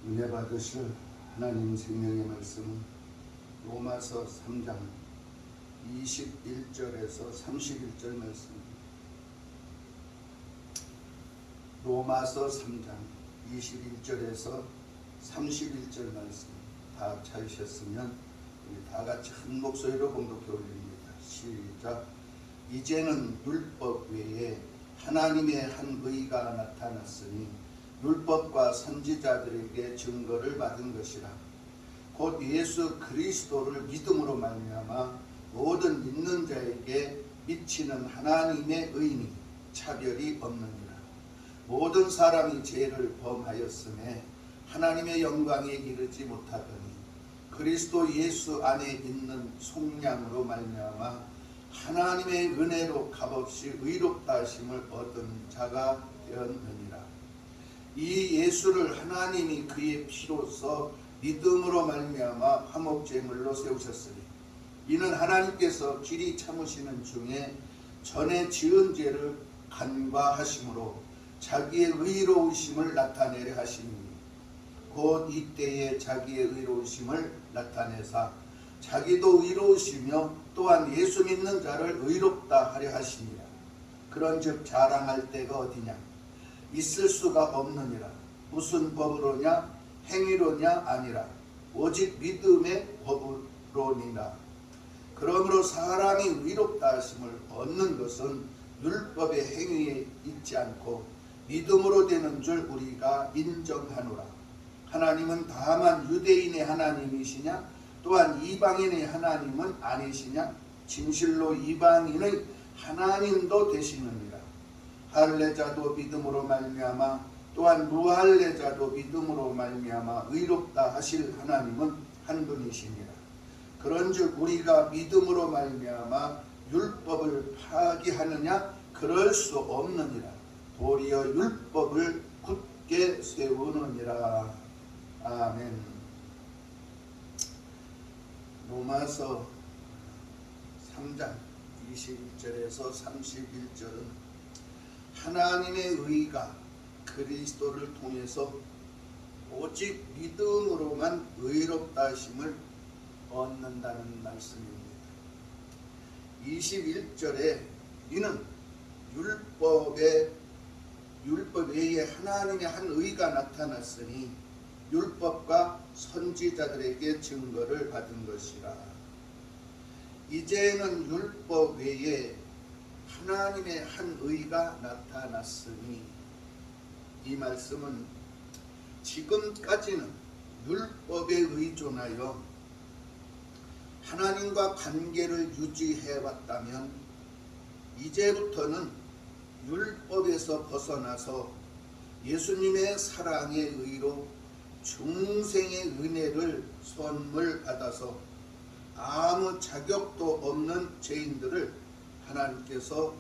은혜 받으실 하나님 생명의 말씀은 로마서 3장 21절에서 31절 말씀입니다. 로마서 3장 21절에서 31절 말씀 다 찾으셨으면 우리 다 같이 한 목소리로 봉독해 올립니다. 시작. 이제는 율법 외에 하나님의 한 의가 나타났으니 율법과 선지자들에게 증거를 받은 것이라. 곧 예수 그리스도를 믿음으로 말미암아 모든 믿는 자에게 미치는 하나님의 의니 차별이 없느니라. 모든 사람이 죄를 범하였음에 하나님의 영광에 이르지 못하더니 그리스도 예수 안에 있는 속량으로 말미암아 하나님의 은혜로 값없이 의롭다 하심을 얻은 자가 되었느니라. 이 예수를 하나님이 그의 피로써 믿음으로 말미암아 화목제물로 세우셨으니 이는 하나님께서 길이 참으시는 중에 전에 지은 죄를 간과하심으로 자기의 의로우심을 나타내려 하시니 곧 이때에 자기의 의로우심을 나타내사 자기도 의로우시며 또한 예수 믿는 자를 의롭다 하려 하시니라. 그런즉 자랑할 때가 어디냐? 있을 수가 없느니라. 무슨 법으로냐? 행위로냐? 아니라 오직 믿음의 법으로니라. 그러므로 사람이 의롭다 하심을 얻는 것은 율법의 행위에 있지 않고 믿음으로 되는 줄 우리가 인정하노라. 하나님은 다만 유대인의 하나님이시냐? 또한 이방인의 하나님은 아니시냐? 진실로 이방인의 하나님도 되시느니라. 할례자도 믿음으로 말미암아 또한 무할례자도 믿음으로 말미암아 의롭다 하실 하나님은 한 분이시니라. 그런즉 우리가 믿음으로 말미암아 율법을 파기하느냐? 그럴 수 없느니라. 도리어 율법을 굳게 세우느니라. 아멘. 로마서 3장 21절에서 31절은 하나님의 의가 그리스도를 통해서 오직 믿음으로만 의롭다 하심을 얻는다는 말씀입니다. 21절에 이는 율법 외에 하나님의 한 의가 나타났으니 율법과 선지자들에게 증거를 받은 것이라. 이제는 율법 외에 하나님의 한 의가 나타났으니, 이 말씀은 지금까지는 율법에 의존하여 하나님과 관계를 유지해왔다면 이제부터는 율법에서 벗어나서 예수님의 사랑의 의로 중생의 은혜를 선물 받아서 아무 자격도 없는 죄인들을 하나님께서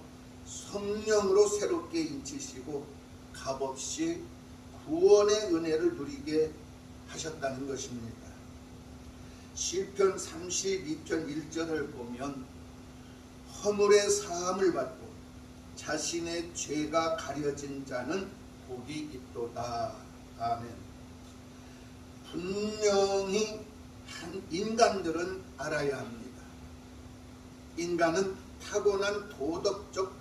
성령으로 새롭게 인치시고 값없이 구원의 은혜를 누리게 하셨다는 것입니다. 시편 32편 1절을 보면 허물의 사함을 받고 자신의 죄가 가려진 자는 복이 있도다. 아멘. 분명히 인간들은 알아야 합니다. 인간은 타고난 도덕적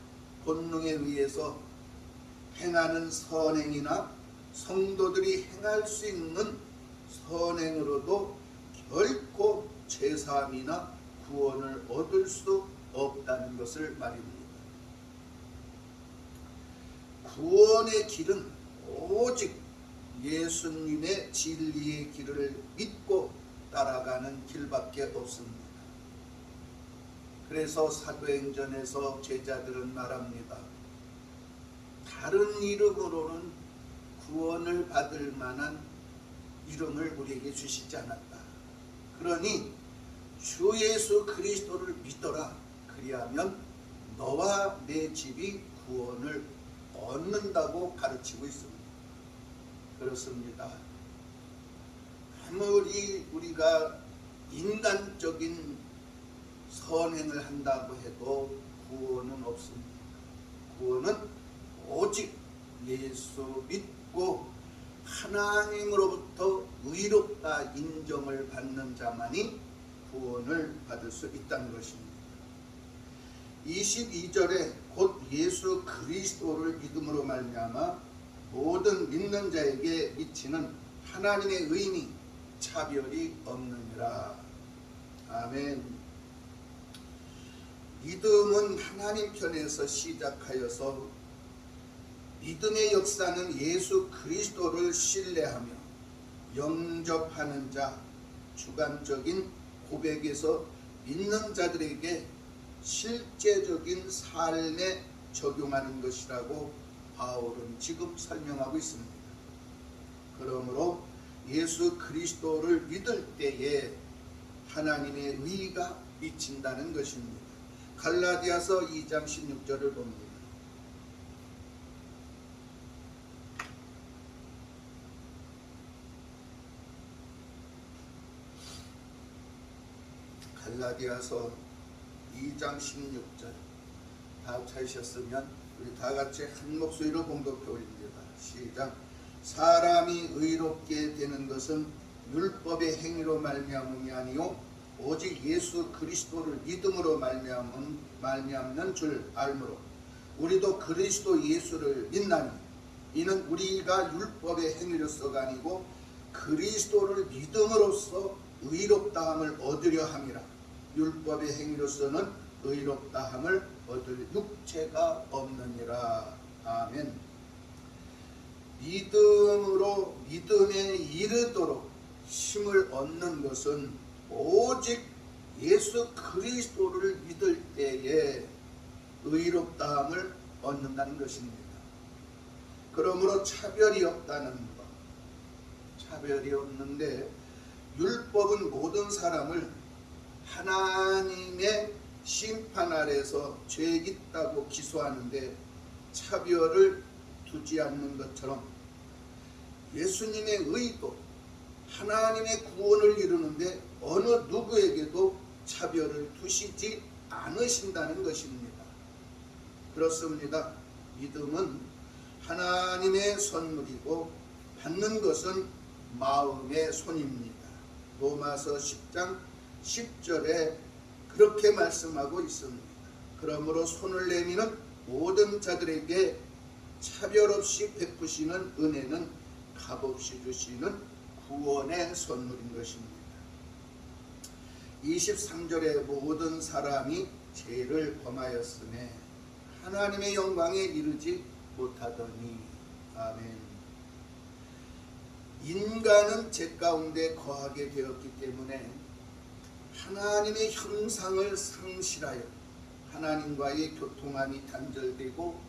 본능에 의해서 행하는 선행이나 성도들이 행할 수 있는 선행으로도 결코 죄사함이나 구원을 얻을 수 없다는 것을 말입니다. 구원의 길은 오직 예수님의 진리의 길을 믿고 따라가는 길밖에 없습니다. 그래서 사도행전에서 제자들은 말합니다. 다른 이름으로는 구원을 받을 만한 이름을 우리에게 주시지 않았다. 그러니 주 예수 그리스도를 믿어라. 그리하면 너와 내 집이 구원을 얻는다고 가르치고 있습니다. 그렇습니다. 아무리 우리가 인간적인 선행을 한다고 해도 구원은 없습니다. 구원은 오직 예수 믿고 하나님으로부터 의롭다 인정을 받는 자만이 구원을 받을 수 있다는 것입니다. 22절에 곧 예수 그리스도를 믿음으로 말미암아 모든 믿는 자에게 미치는 하나님의 의니 차별이 없느니라. 아멘. 믿음은 하나님 편에서 시작하여서 믿음의 역사는 예수 그리스도를 신뢰하며 영접하는 자, 주관적인 고백에서 믿는 자들에게 실제적인 삶에 적용하는 것이라고 바울은 지금 설명하고 있습니다. 그러므로 예수 그리스도를 믿을 때에 하나님의 의가 미친다는 것입니다. 갈라디아서 2장 16절을 봅니다. 갈라디아서 2장 16절 다 찾으셨으면 우리 다 같이 한 목소리로 공독해 올립니다. 시작. 사람이 의롭게 되는 것은 율법의 행위로 말미암음이 아니요 오직 예수 그리스도를 믿음으로 말미암는 줄 알므로 우리도 그리스도 예수를 믿나니 이는 우리가 율법의 행위로서가 아니고 그리스도를 믿음으로써 의롭다함을 얻으려 함이라. 율법의 행위로서는 의롭다함을 얻을 육체가 없느니라. 아멘. 믿음으로 믿음에 이르도록 힘을 얻는 것은 오직 예수 그리스도를 믿을 때에 의롭다함을 얻는다는 것입니다. 그러므로 차별이 없다는 것. 차별이 없는데 율법은 모든 사람을 하나님의 심판 아래서 죄 있다고 기소하는데 차별을 두지 않는 것처럼 예수님의 의도 하나님의 구원을 이루는데 어느 누구에게도 차별을 두시지 않으신다는 것입니다. 그렇습니다. 믿음은 하나님의 선물이고 받는 것은 마음의 손입니다. 로마서 10장 10절에 그렇게 말씀하고 있습니다. 그러므로 손을 내미는 모든 자들에게 차별 없이 베푸시는 은혜는 값없이 주시는 구원의 선물인 것입니다. 23절에 모든 사람이 죄를 범하였으며 하나님의 영광에 이르지 못하더니. 아멘. 인간은 죄 가운데 거하게 되었기 때문에 하나님의 형상을 상실하여 하나님과의 교통함이 단절되고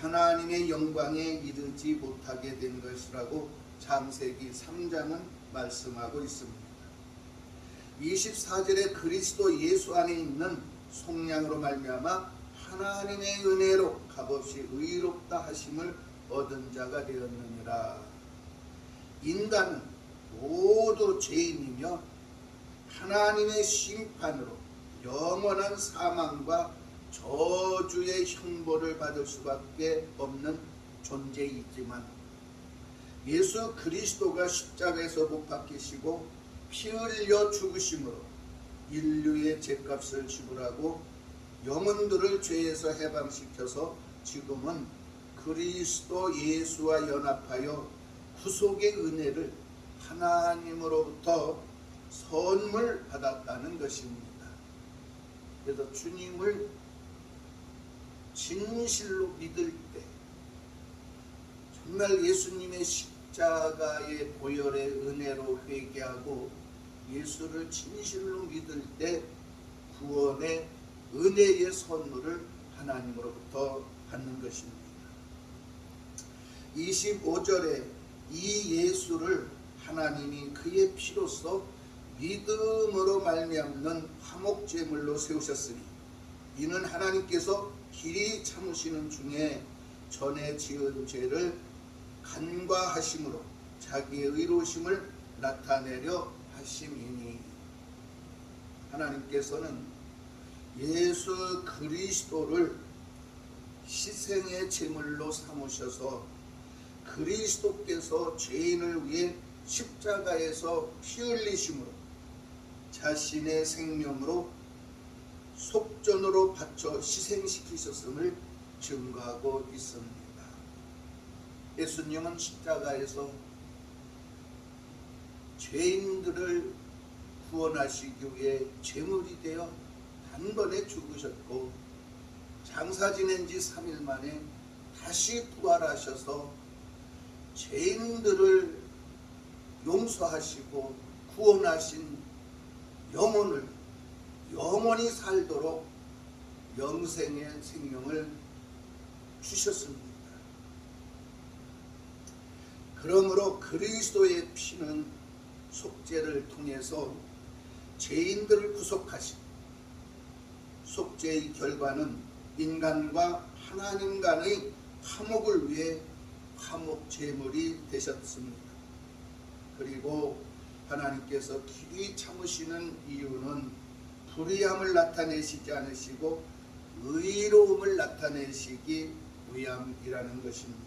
하나님의 영광에 이르지 못하게 된 것이라고 창세기 3장은 말씀하고 있습니다. 24절에 그리스도 예수 안에 있는 속량으로 말미암아 하나님의 은혜로 값없이 의롭다 하심을 얻은 자가 되었느니라. 인간은 모두 죄인이며 하나님의 심판으로 영원한 사망과 저주의 형벌을 받을 수밖에 없는 존재이지만 예수 그리스도가 십자가에서 못 박히시고 피 흘려 죽으심으로 인류의 죄값을 지불하고 영혼들을 죄에서 해방시켜서 지금은 그리스도 예수와 연합하여 구속의 은혜를 하나님으로부터 선물 받았다는 것입니다. 그래서 주님을 진실로 믿을 때 정말 예수님의 십자가의 보혈의 은혜로 회개하고 예수를 진실로 믿을 때 구원의 은혜의 선물을 하나님으로부터 받는 것입니다. 25절에 이 예수를 하나님이 그의 피로써 믿음으로 말미암는 화목제물로 세우셨으니 이는 하나님께서 길이 참으시는 중에 전에 지은 죄를 간과하심으로 자기의 의로우심을 나타내려 하심이니. 하나님께서는 예수 그리스도를 희생의 제물로 삼으셔서 그리스도께서 죄인을 위해 십자가에서 피 흘리심으로 자신의 생명으로 속전으로 바쳐 희생시키셨음을 증거하고 있습니다. 예수님은 십자가에서 죄인들을 구원하시기 위해 제물이 되어 단번에 죽으셨고 장사 지낸 지 3일 만에 다시 부활하셔서 죄인들을 용서하시고 구원하신 영혼을 영원히 살도록 영생의 생명을 주셨습니다. 그러므로 그리스도의 피는 속죄를 통해서 죄인들을 구속하시고 속죄의 결과는 인간과 하나님 간의 화목을 위해 화목 제물이 되셨습니다. 그리고 하나님께서 길이 참으시는 이유는 불의함을 나타내시지 않으시고 의로움을 나타내시기 위함이라는 것입니다.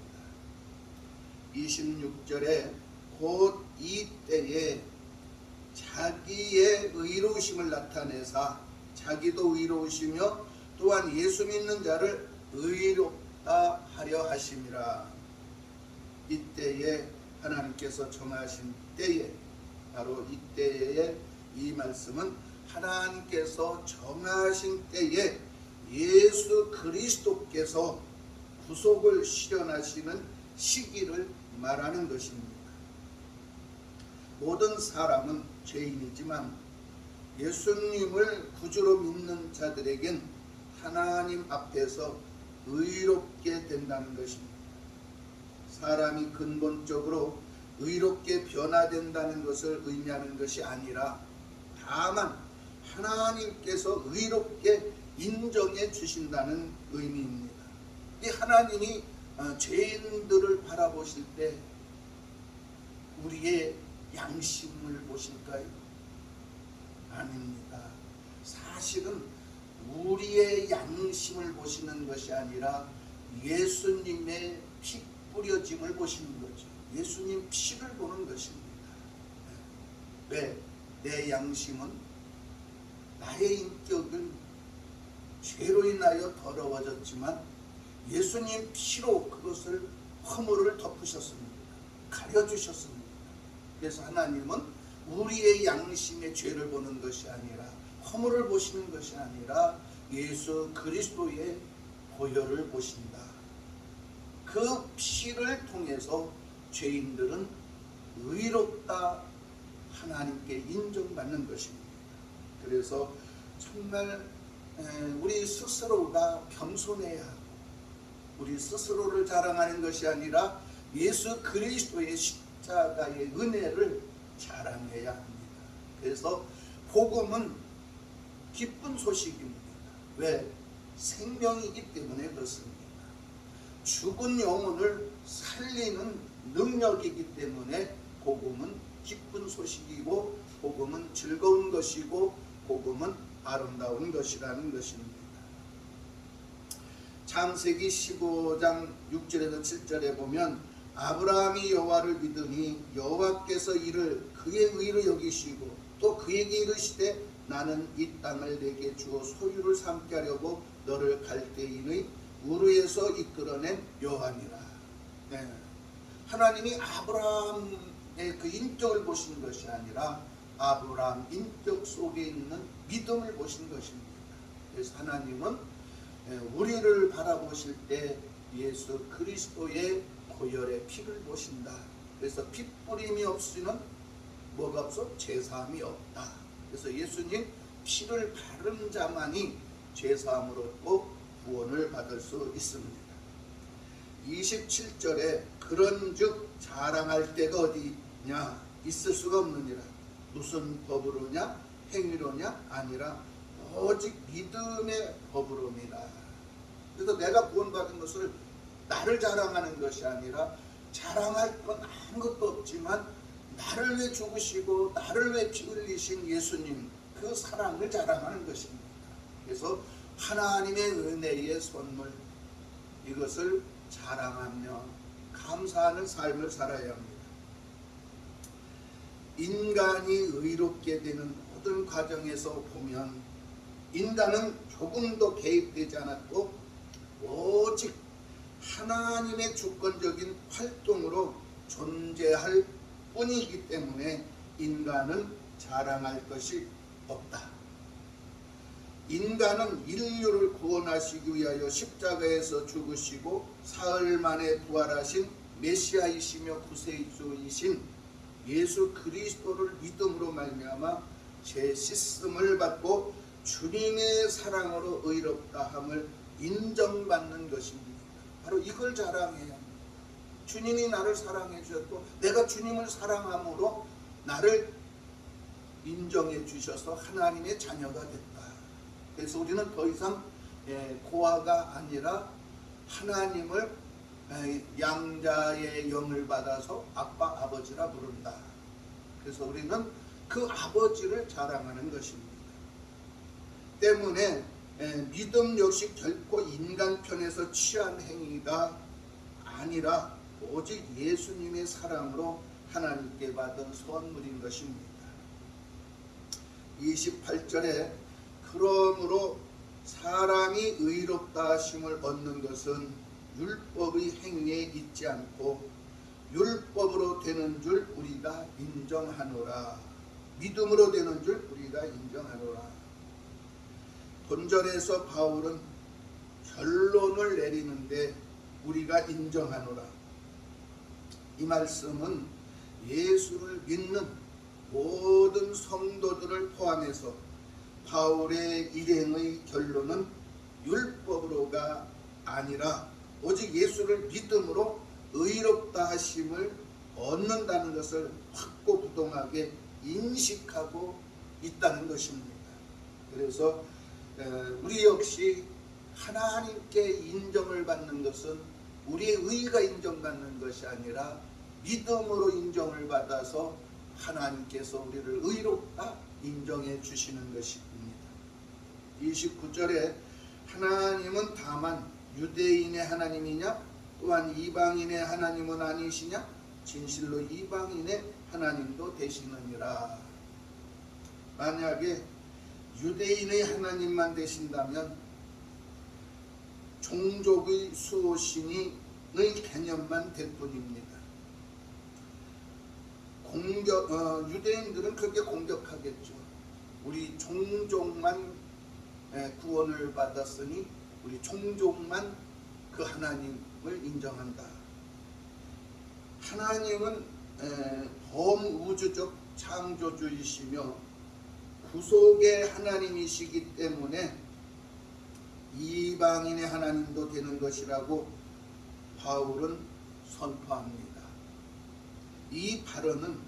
26절에 곧 이때에 자기의 의로우심을 나타내사 자기도 의로우시며 또한 예수 믿는 자를 의롭다 하려 하심이라. 이때에 하나님께서 정하신 때에, 바로 이때에 이 말씀은 하나님께서 정하신 때에 예수 그리스도께서 구속을 실현하시는 시기를 말하는 것입니다. 모든 사람은 죄인이지만 예수님을 구주로 믿는 자들에겐 하나님 앞에서 의롭게 된다는 것입니다. 사람이 근본적으로 의롭게 변화된다는 것을 의미하는 것이 아니라 다만 하나님께서 의롭게 인정해 주신다는 의미입니다. 이 하나님이 죄인들을 바라보실 때 우리의 양심을 보실까요? 아닙니다. 사실은 우리의 양심을 보시는 것이 아니라 예수님의 피 뿌려짐을 보시는 거죠. 예수님 피를 보는 것입니다. 왜? 내 양심은 나의 인격은 죄로 인하여 더러워졌지만 예수님 피로 그것을 허물을 덮으셨습니다. 가려주셨습니다. 그래서 하나님은 우리의 양심의 죄를 보는 것이 아니라 허물을 보시는 것이 아니라 예수 그리스도의 보혈을 보신다. 그 피를 통해서 죄인들은 의롭다 하나님께 인정받는 것입니다. 그래서 정말 우리 스스로가 겸손해야 하고 우리 스스로를 자랑하는 것이 아니라 예수 그리스도의 십자가의 은혜를 자랑해야 합니다. 그래서 복음은 기쁜 소식입니다. 왜? 생명이기 때문에 그렇습니다. 죽은 영혼을 살리는 능력이기 때문에 복음은 기쁜 소식이고 복음은 즐거운 것이고 복음은 아름다운 것이라는 것입니다. 창세기 15장 6절에서 7절에 보면 아브라함이 여호와를 믿으니 여호와께서 이를 그의 의로 여기시고 또 그에게 이르시되 나는 이 땅을 내게 주어 소유를 삼게 하려고 너를 갈대인의 우르에서 이끌어낸 여호와니라. 네. 하나님이 아브라함의 그 인격을 보시는 것이 아니라 아브라함 인격 속에 있는 믿음을 보시는 것입니다. 그래서 하나님은 우리를 바라보실 때 예수 그리스도의 보혈의 피를 보신다. 그래서 피 뿌림이 없이는 뭐가 없어? 제사함이 없다. 그래서 예수님 피를 바른 자만이 제사함을 얻고 구원을 받을 수 있습니다. 27절에 그런즉 자랑할 데가 어디냐? 있을 수가 없느니라. 무슨 법으로냐? 행위로냐? 아니라 오직 믿음의 법으로니라. 그래서 내가 구원받은 것을 나를 자랑하는 것이 아니라 자랑할 건 아무것도 없지만 나를 위해 죽으시고 나를 위해 피 흘리신 예수님 그 사랑을 자랑하는 것입니다. 그래서 하나님의 은혜의 선물 이것을 자랑하며 감사하는 삶을 살아야 합니다. 인간이 의롭게 되는 모든 과정에서 보면 인간은 조금도 개입되지 않았고 오직 하나님의 주권적인 활동으로 존재할 뿐이기 때문에 인간은 자랑할 것이 없다. 인간은 인류를 구원하시기 위하여 십자가에서 죽으시고 사흘 만에 부활하신 메시아이시며 구세주이신 예수 그리스도를 믿음으로 말미암아 죄 씻음을 받고 주님의 사랑으로 의롭다함을 인정받는 것입니다. 바로 이걸 자랑해야 합니다. 주님이 나를 사랑해 주셨고 내가 주님을 사랑함으로 나를 인정해 주셔서 하나님의 자녀가 됐다. 그래서 우리는 더 이상 고아가 아니라 하나님을 양자의 영을 받아서 아빠 아버지라 부른다. 그래서 우리는 그 아버지를 자랑하는 것입니다. 때문에 믿음 역시 결코 인간 편에서 취한 행위가 아니라 오직 예수님의 사랑으로 하나님께 받은 선물인 것입니다. 28절에 그러므로 사람이 의롭다 하심을 얻는 것은 율법의 행위에 있지 않고 율법으로 되는 줄 우리가 인정하노라. 믿음으로 되는 줄 우리가 인정하노라. 본절에서 바울은 결론을 내리는데 우리가 인정하노라. 이 말씀은 예수를 믿는 모든 성도들을 포함해서 바울의 일행의 결론은 율법으로가 아니라 오직 예수를 믿음으로 의롭다 하심을 얻는다는 것을 확고부동하게 인식하고 있다는 것입니다. 그래서 우리 역시 하나님께 인정을 받는 것은 우리의 의가 인정받는 것이 아니라 믿음으로 인정을 받아서 하나님께서 우리를 의롭다 인정해 주시는 것입니다. 29절에 하나님은 다만 유대인의 하나님이냐 또한 이방인의 하나님은 아니시냐 진실로 이방인의 하나님도 되시느니라. 만약에 유대인의 하나님만 되신다면 종족의 수호신의 개념만 될 뿐입니다. 유대인들은 그렇게 공격하겠죠. 우리 종족만 구원을 받았으니 우리 종족만 그 하나님을 인정한다. 하나님은 범우주적 창조주이시며 구속의 하나님이시기 때문에 이방인의 하나님도 되는 것이라고 바울은 선포합니다. 이 발언은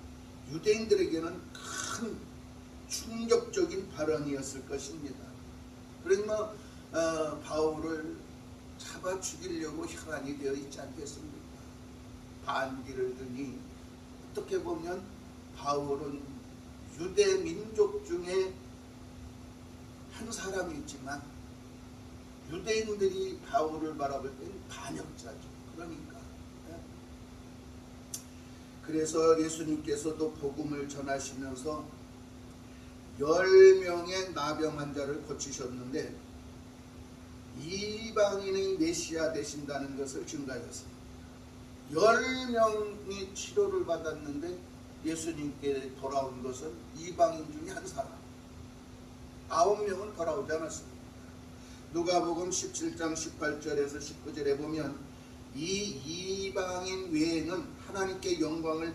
유대인들에게는 큰 충격적인 발언이었을 것입니다. 그러면 바울을 잡아 죽이려고 혈안이 되어 있지 않겠습니까? 반기를 드니 어떻게 보면 바울은 유대 민족 중에 한 사람이지만 유대인들이 바울을 바라볼 때는 반역자죠. 그러니까 그래서 예수님께서도 복음을 전하시면서 10명의 나병 환자를 고치셨는데 이방인의 메시아 되신다는 것을 증가하셨습니다. 10명이 치료를 받았는데 예수님께 돌아온 것은 이방인 중에 한 사람, 9명은 돌아오지 않았습니다. 누가복음 17장 18절에서 19절에 보면 이 이방인 외에는 하나님께 영광을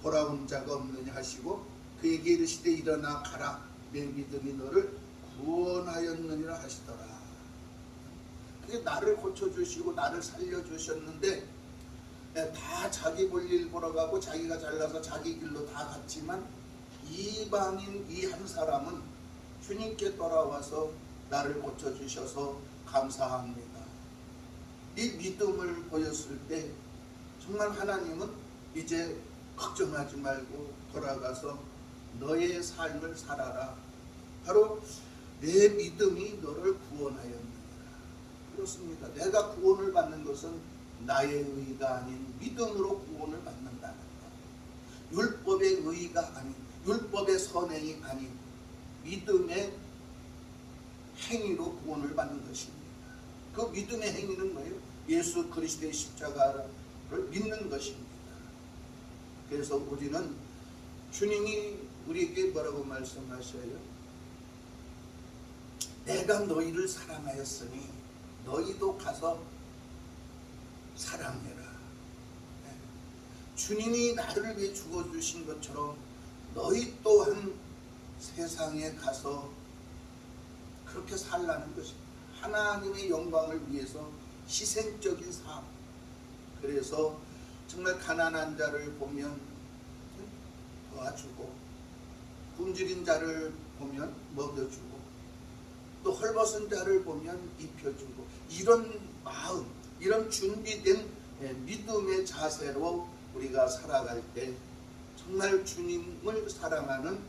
돌아온 자가 없느냐 하시고 그에게 이르시되 일어나 가라 내 믿음이 너를 구원하였느니라 하시더라. 그게 나를 고쳐주시고 나를 살려주셨는데 다 자기 볼일 보러 가고 자기가 잘나서 자기 길로 다 갔지만 이방인 이 한 사람은 주님께 돌아와서 나를 고쳐주셔서 감사합니다. 이 믿음을 보였을 때 정말 하나님은 이제 걱정하지 말고 돌아가서 너의 삶을 살아라. 바로 내 믿음이 너를 구원하였느니라. 그렇습니다. 내가 구원을 받는 것은 나의 의가 아닌 믿음으로 구원을 받는다는 것. 율법의 의가 아닌, 율법의 선행이 아닌 믿음의 행위로 구원을 받는 것입니다. 그 믿음의 행위는 뭐예요? 예수 그리스도의 십자가를 믿는 것입니다. 그래서 우리는 주님이 우리에게 뭐라고 말씀하셔요? 내가 너희를 사랑하였으니 너희도 가서 사랑해라. 주님이 나를 위해 죽어주신 것처럼 너희 또한 세상에 가서 그렇게 살라는 것입니다. 하나님의 영광을 위해서 희생적인 삶. 그래서 정말 가난한 자를 보면 도와주고, 굶주린 자를 보면 먹여주고, 또 헐벗은 자를 보면 입혀주고, 이런 마음, 이런 준비된 믿음의 자세로 우리가 살아갈 때 정말 주님을 사랑하는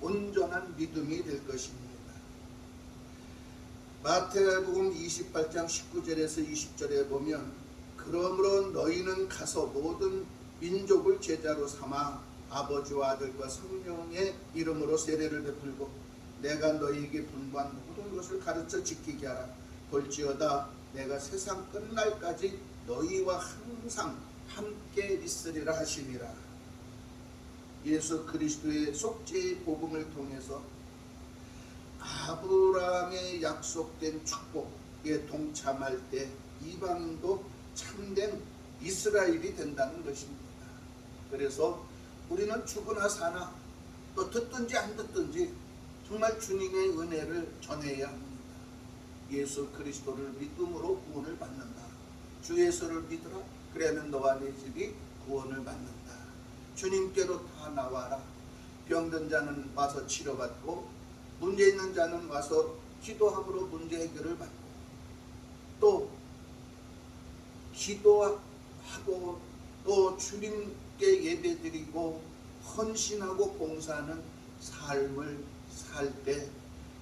온전한 믿음이 될 것입니다. 마태복음 28장 19절에서 20절에 보면 그러므로 너희는 가서 모든 민족을 제자로 삼아 아버지와 아들과 성령의 이름으로 세례를 베풀고 내가 너희에게 분부한 모든 것을 가르쳐 지키게 하라. 볼지어다 내가 세상 끝날까지 너희와 항상 함께 있으리라 하시니라. 예수 그리스도의 속죄의 복음을 통해서 아브라함의 약속된 축복에 동참할 때 이방인도 참된 이스라엘이 된다는 것입니다. 그래서 우리는 죽으나 사나 또 듣든지 안 듣든지 정말 주님의 은혜를 전해야 합니다. 예수 그리스도를 믿음으로 구원을 받는다. 주 예수를 믿으라. 그래야면 너와 내 집이 구원을 받는다. 주님께로 다 나와라. 병든 자는 와서 치료받고 문제 있는 자는 와서 기도함으로 문제 해결을 받고 또 기도하고 또 주님께 예배드리고 헌신하고 봉사하는 삶을 살 때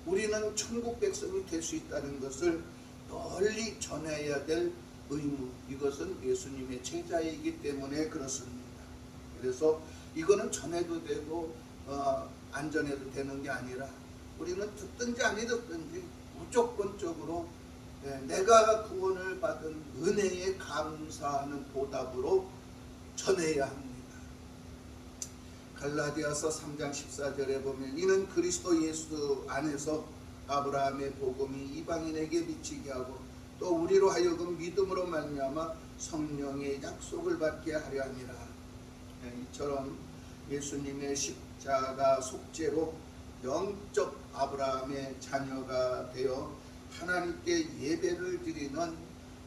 우리는 천국 백성이 될 수 있다는 것을 널리 전해야 될 의무, 이것은 예수님의 제자이기 때문에 그렇습니다. 그래서 이거는 전해도 되고 안 전해도 되는 게 아니라 우리는 듣든지 안 듣든지 무조건적으로 내가 구원을 받은 은혜에 감사하는 보답으로 전해야 합니다. 갈라디아서 3장 14절에 보면 이는 그리스도 예수 안에서 아브라함의 복음이 이방인에게 미치게 하고 또 우리로 하여금 믿음으로 말미암아 성령의 약속을 받게 하려 함이라. 이처럼 예수님의 십자가 속죄로 영적 아브라함의 자녀가 되어 하나님께 예배를 드리는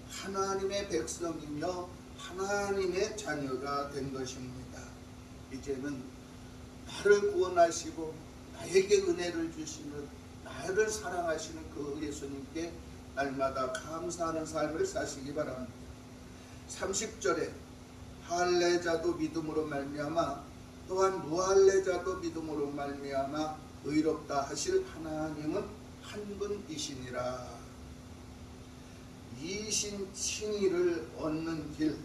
하나님의 백성이며 하나님의 자녀가 된 것입니다. 이제는 나를 구원하시고 나에게 은혜를 주시는 나를 사랑하시는 그 예수님께 날마다 감사하는 삶을 사시기 바랍니다. 30절에 할례자도 믿음으로 말미암아 또한 무할례자도 믿음으로 말미암아 의롭다 하실 하나님은 한 분이시니라. 이신 칭의를 얻는 길,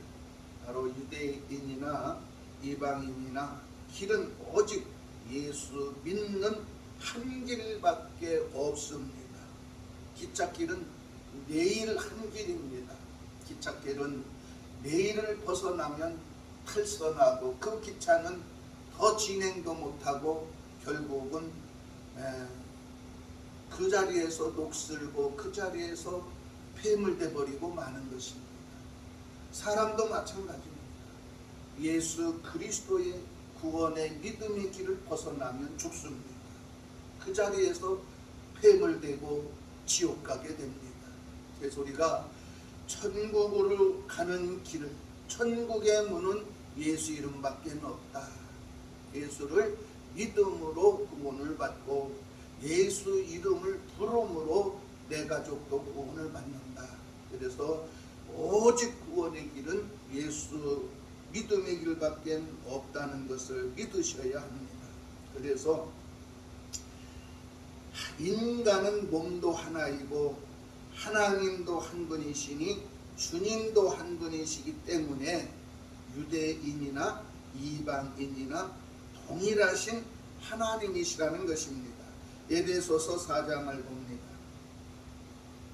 바로 유대인이나 이방인이나 길은 오직 예수 믿는 한 길밖에 없습니다. 기찻길은 매일 한 길입니다. 기찻길은 매일을 벗어나면 탈선하고 그 기차는 더 진행도 못하고 결국은 그 자리에서 녹슬고 그 자리에서 폐물돼 버리고 마는 것입니다. 사람도 마찬가지입니다. 예수 그리스도의 구원의 믿음의 길을 벗어나면 죽습니다. 그 자리에서 폐물되고 지옥 가게 됩니다. 그래서 우리가 천국으로 가는 길을, 천국의 문은 예수 이름밖에 없다. 예수를 믿음으로 구원을 받고 예수 이름을 부름으로 내 가족도 구원을 받는다. 그래서 오직 구원의 길은 예수 믿음의 길밖에 없다는 것을 믿으셔야 합니다. 그래서 인간은 몸도 하나이고 하나님도 한 분이시니 주님도 한 분이시기 때문에 유대인이나 이방인이나 동일하신 하나님이시라는 것입니다. 에베소서 4장을 봅니다.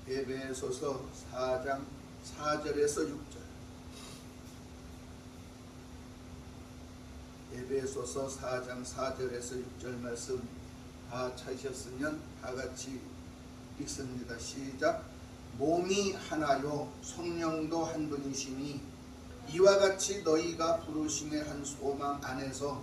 에베소서 4장 4절에서 6절. 에베소서 4장 4절에서 6절 말씀 다 찾으셨으면 다 같이 읽습니다. 시작. 몸이 하나요 성령도 한 분이시니 이와 같이 너희가 부르심의 한 소망 안에서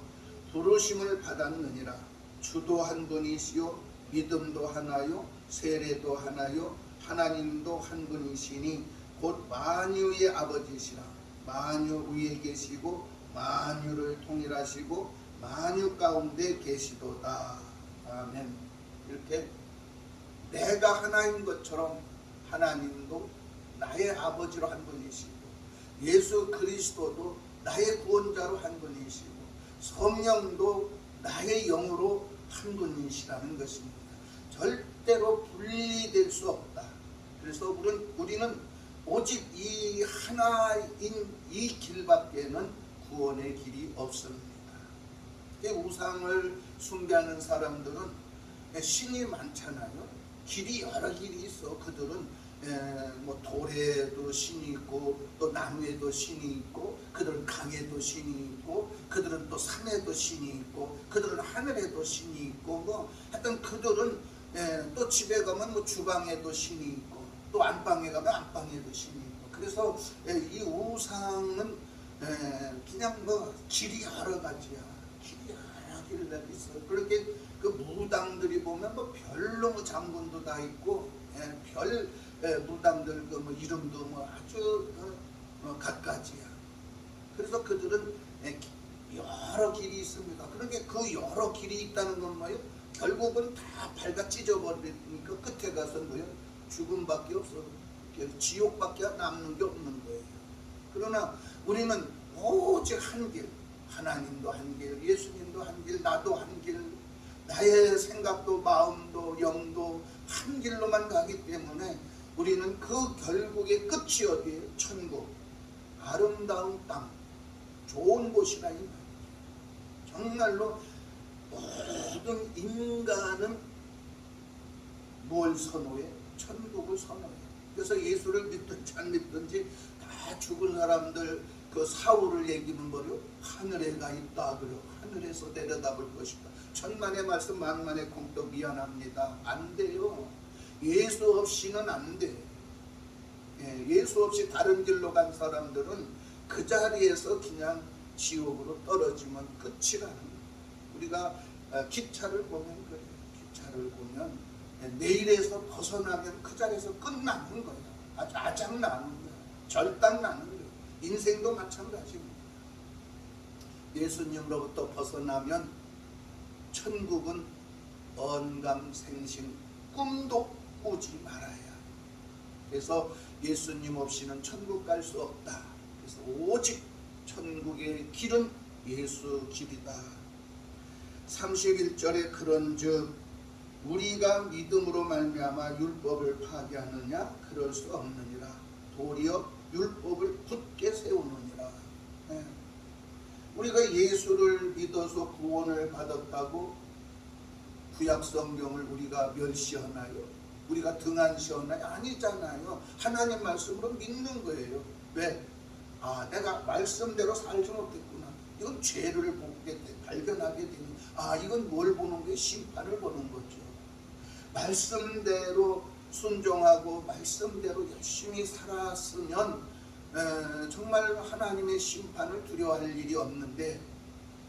부르심을 받았느니라. 주도 한 분이시요 믿음도 하나요 세례도 하나요 하나님도 한 분이시니 곧 만유의 아버지시라. 만유 위에 계시고 만유를 통일하시고 만유 가운데 계시도다. 아멘. 이렇게 내가 하나인 것처럼 하나님도 나의 아버지로 한 분이시고 예수 그리스도도 나의 구원자로 한 분이시고 성령도 나의 영으로 한 분이시라는 것입니다. 절대로 분리될 수 없다. 그래서 우리는 오직 이 하나인 이 길밖에는 구원의 길이 없습니다. 우상을 숭배하는 사람들은 신이 많잖아요. 길이 여러 길이 있어. 그들은 뭐 돌에도 신이 있고 또 나무에도 신이 있고 그들은 강에도 신이 있고 그들은 또 산에도 신이 있고 그들은 하늘에도 신이 있고 뭐 하여튼 그들은 또 집에 가면 뭐 주방에도 신이 있고 또 안방에 가면 안방에도 신이 있고 그래서 이 우상은 그냥 뭐 길이 여러 가지야. 길이 여러 길이 있어. 그렇게 그 무당들이 보면 뭐 별로 뭐 장군도 다 있고 별 무당들 그 뭐 이름도 뭐 아주 갖가지야. 그래서 그들은 여러 길이 있습니다. 그러니까 그 여러 길이 있다는 건 뭐예요? 결국은 다 발가 찢어버리니까 끝에 가서 뭐예요? 죽음밖에 없어. 지옥밖에 남는 게 없는 거예요. 그러나 우리는 오직 한 길, 하나님도 한 길, 예수님도 한 길, 나도 한 길, 나의 생각도 마음도 영도 한 길로만 가기 때문에 우리는 그 결국의 끝이 어디예요? 천국, 아름다운 땅, 좋은 곳이라 이 말이죠. 정말로 모든 인간은 뭘 선호해? 천국을 선호해. 그래서 예수를 믿든지 안 믿든지 다 죽은 사람들 그 사후를 얘기는 거요. 하늘에 가 있다 그래요. 하늘에서 내려다볼 것이다. 천만의 말씀 만만의 공덕 미안합니다. 안 돼요. 예수 없이는 안 돼. 예수 없이 다른 길로 간 사람들은 그 자리에서 그냥 지옥으로 떨어지면 끝이라는 거예요. 우리가 기차를 보면 그래요. 기차를 보면 내일에서 벗어나면 그 자리에서 끝나는 거예요. 아주 아작나는 거예요. 절단나는 거예요. 인생도 마찬가지입니다. 예수님으로부터 벗어나면 천국은 언감생심 꿈도 꾸지 말아야. 그래서 예수님 없이는 천국 갈 수 없다. 그래서 오직 천국의 길은 예수 길이다. 31절에 그런즉 우리가 믿음으로 말미암아 율법을 파괴하느냐? 그럴 수 없느니라. 도리어 율법을 굳게 세우느니라. 우리가 예수를 믿어서 구원을 받았다고 구약 성경을 우리가 멸시하나요? 우리가 등한시하나요? 아니잖아요. 하나님 말씀으로 믿는 거예요. 왜? 내가 말씀대로 살지 못했구나. 이건 죄를 보게 돼, 발견하게 되니 이건 뭘 보는 거예요? 심판을 보는 거죠. 말씀대로 순종하고 말씀대로 열심히 살았으면 정말 하나님의 심판을 두려워할 일이 없는데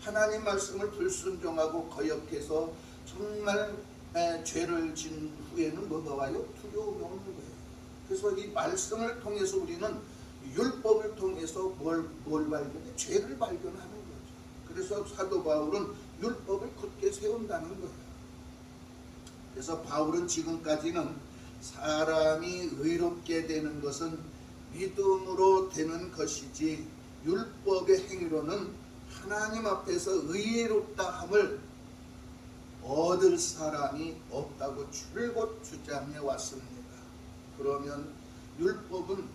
하나님 말씀을 불순종하고 거역해서 정말 죄를 진 후에는 뭐가 와요? 두려움이 오는 거예요. 그래서 이 말씀을 통해서 우리는 율법을 통해서 뭘 발견해? 죄를 발견하는 거죠. 그래서 사도 바울은 율법을 굳게 세운다는 거예요. 그래서 바울은 지금까지는 사람이 의롭게 되는 것은 믿음으로 되는 것이지 율법의 행위로는 하나님 앞에서 의롭다함을 얻을 사람이 없다고 줄곧 주장해 왔습니다. 그러면 율법은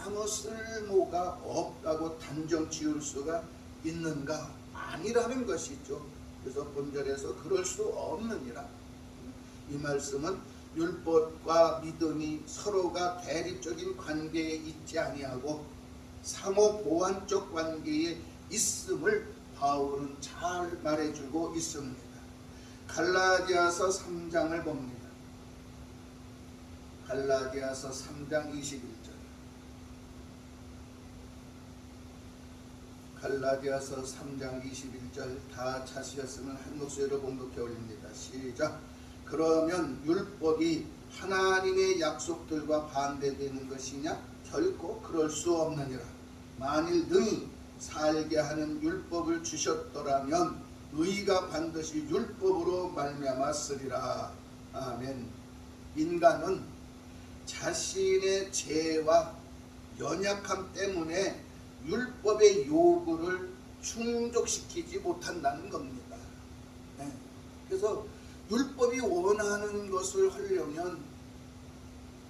아무 쓸모가 없다고 단정 지을 수가 있는가? 아니라는 것이죠. 그래서 본절에서 그럴 수 없느니라. 이 말씀은 율법과 믿음이 서로가 대립적인 관계에 있지 아니하고 상호 보완적 관계에 있음을 바울은 잘 말해주고 있습니다. 갈라디아서 3장을 봅니다. 갈라디아서 3장 21절. 갈라디아서 3장 21절 다 찾으셨으면 한 목소리로 봉독해 올립니다. 시작. 그러면 율법이 하나님의 약속들과 반대되는 것이냐? 결코 그럴 수 없느니라. 만일 능히 살게 하는 율법을 주셨더라면 의가 반드시 율법으로 말미암았으리라. 아멘. 인간은 자신의 죄와 연약함 때문에 율법의 요구를 충족시키지 못한다는 겁니다. 그래서 율법이 원하는 것을 하려면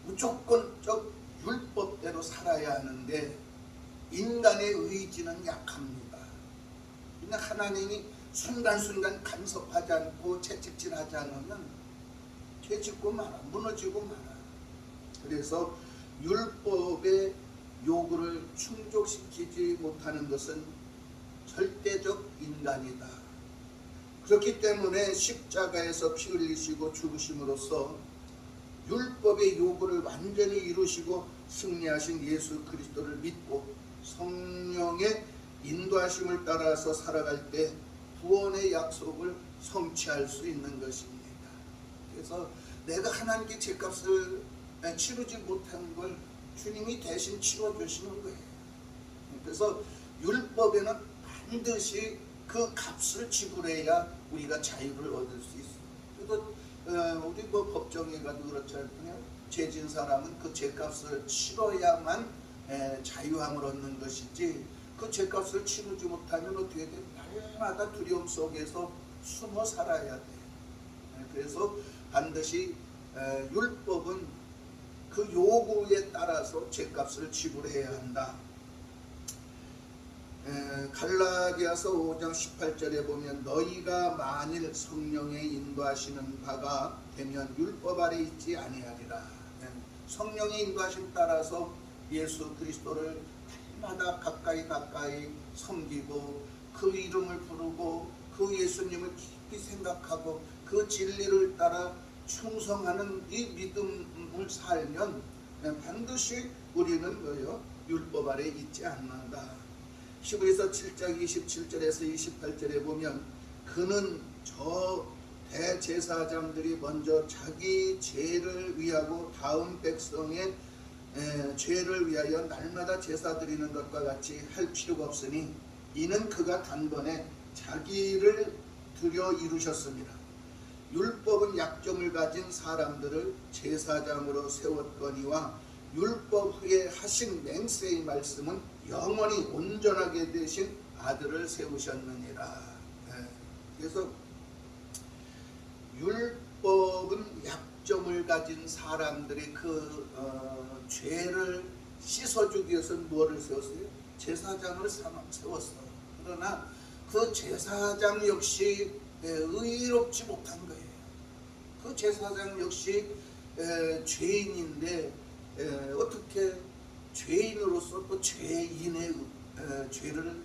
무조건적 율법대로 살아야 하는데 인간의 의지는 약합니다. 그냥 하나님이 순간순간 간섭하지 않고 채찍질하지 않으면 죄짓고 말아, 무너지고 말아. 그래서 율법의 요구를 충족시키지 못하는 것은 절대적 인간이다. 그렇기 때문에 십자가에서 피 흘리시고 죽으심으로써 율법의 요구를 완전히 이루시고 승리하신 예수 그리스도를 믿고 성령의 인도하심을 따라서 살아갈 때 구원의 약속을 성취할 수 있는 것입니다. 그래서 내가 하나님께 죄값을 치르지 못한 걸 주님이 대신 치러주시는 거예요. 그래서 율법에는 반드시 그 값을 지불해야 우리가 자유를 얻을 수 있어요. 그래서 우리 법정에 가도 그렇잖아요. 죄진 사람은 그 죄값을 치러야만 자유함을 얻는 것이지 그 죄값을 치르지 못하면 어떻게 돼? 날마다 두려움 속에서 숨어 살아야 돼. 그래서 반드시 율법은 그 요구에 따라서 죄값을 지불해야 한다. 갈라디아서 5장 18절에 보면 너희가 만일 성령의 인도하시는 바가 되면 율법 아래 있지 아니하리라. 성령의 인도하심 따라서 예수 그리스도를 날마다 가까이 섬기고 그 이름을 부르고 그 예수님을 깊이 생각하고 그 진리를 따라 충성하는 이 믿음을 살면 반드시 우리는 뭐요? 율법 아래 있지 않는다. 히브리서 7장 27절에서 28절에 보면 그는 저 대제사장들이 먼저 자기 죄를 위하고 다음 백성의 죄를 위하여 날마다 제사 드리는 것과 같이 할 필요가 없으니 이는 그가 단번에 자기를 드려 이루셨습니다. 율법은 약점을 가진 사람들을 제사장으로 세웠거니와 율법 후에 하신 맹세의 말씀은 영원히 온전하게 되신 아들을 세우셨느니라. 그래서 율법은 약점을 가진 사람들의 그 죄를 씻어주기 위해서 무엇을 세웠어요? 제사장을 세웠어요. 그러나 그 제사장 역시 의롭지 못한 거예요. 그 제사장 역시 죄인인데 어떻게 죄인으로서 또 죄인의 죄를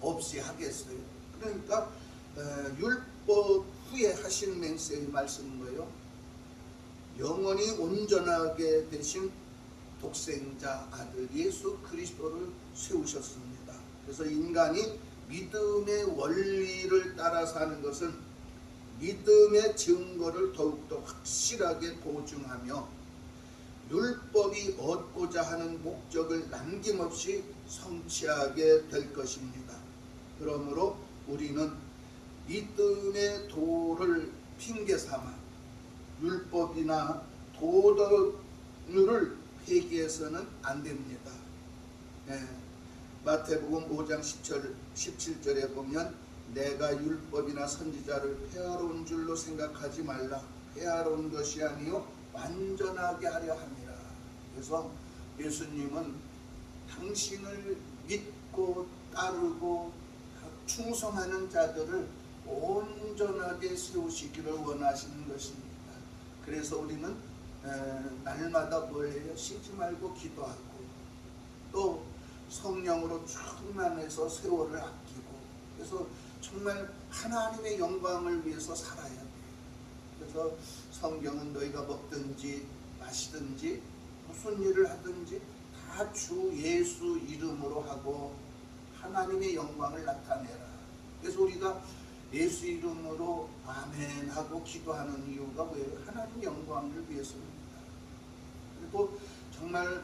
없이 하겠어요? 그러니까 율법 후에 하신 맹세의 말씀은 뭐예요? 영원히 온전하게 되신 독생자 아들 예수 그리스도를 세우셨습니다. 그래서 인간이 믿음의 원리를 따라 사는 것은 믿음의 증거를 더욱더 확실하게 보증하며 율법이 얻고자 하는 목적을 남김없이 성취하게 될 것입니다. 그러므로 우리는 믿음의 도를 핑계 삼아 율법이나 도덕률을 폐기해서는 안 됩니다. 마태복음 5장 17절에 보면 내가 율법이나 선지자를 폐하러 온 줄로 생각하지 말라. 폐하러 온 것이 아니요 완전하게 하려 함이라. 그래서 예수님은 당신을 믿고 따르고 충성하는 자들을 온전하게 세우시기를 원하시는 것입니다. 그래서 우리는 날마다 뭘 해요? 쉬지 말고 기도하고 또 성령으로 충만해서 세월을 아끼고, 그래서 정말 하나님의 영광을 위해서 살아야 돼요. 그래서 성경은 너희가 먹든지 마시든지 무슨 일을 하든지 다 주 예수 이름으로 하고 하나님의 영광을 나타내라. 그래서 우리가 예수 이름으로 아멘 하고 기도하는 이유가 뭐예요? 하나님의 영광을 위해서입니다. 그리고 정말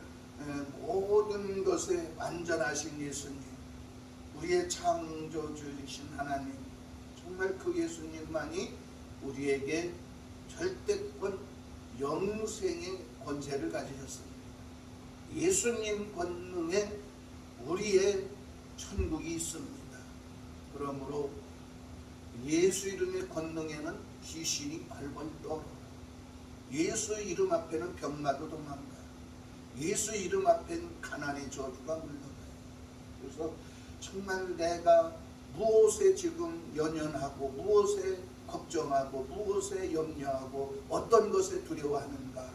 모든 것에 완전하신 예수님, 우리의 창조주이신 하나님, 정말 그 예수님만이 우리에게 절대권 영생의 권세를 가지셨습니다. 예수님 권능에 우리의 천국이 있습니다. 그러므로 예수 이름의 권능에는 귀신이 발벌 떨어, 예수 이름 앞에는 병마도 도망가, 예수 이름 앞에는 가난의 저주가 물러가요. 그래서 정말 내가 무엇에 지금 연연하고 무엇에 걱정하고 무엇에 염려하고 어떤 것에 두려워하는가,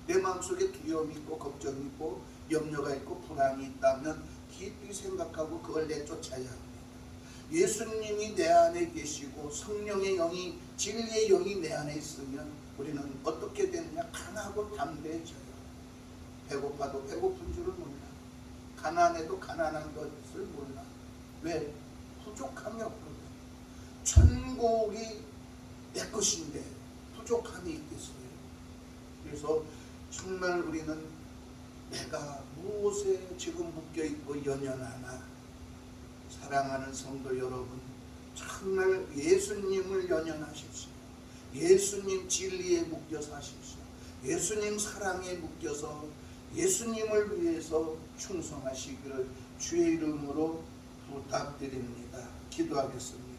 내 마음속에 두려움이 있고 걱정이 있고 염려가 있고 불안이 있다면 깊이 생각하고 그걸 내쫓아야 합니다. 예수님이 내 안에 계시고 성령의 영이, 진리의 영이 내 안에 있으면 우리는 어떻게 되느냐? 강하고 담대해져요. 배고파도 배고픈 줄을 몰라, 가난해도 가난한 것을 몰라. 왜? 부족함이 없거든. 천국이 내 것인데 부족함이 있겠어요? 그래서 정말 우리는 내가 무엇에 지금 묶여있고 연연하나, 사랑하는 성도 여러분, 정말 예수님을 연연하십시오. 예수님 진리에 묶여 사십시오. 예수님 사랑에 묶여서 예수님을 위해서 충성하시기를 주의 이름으로 부탁드립니다. 기도하겠습니다.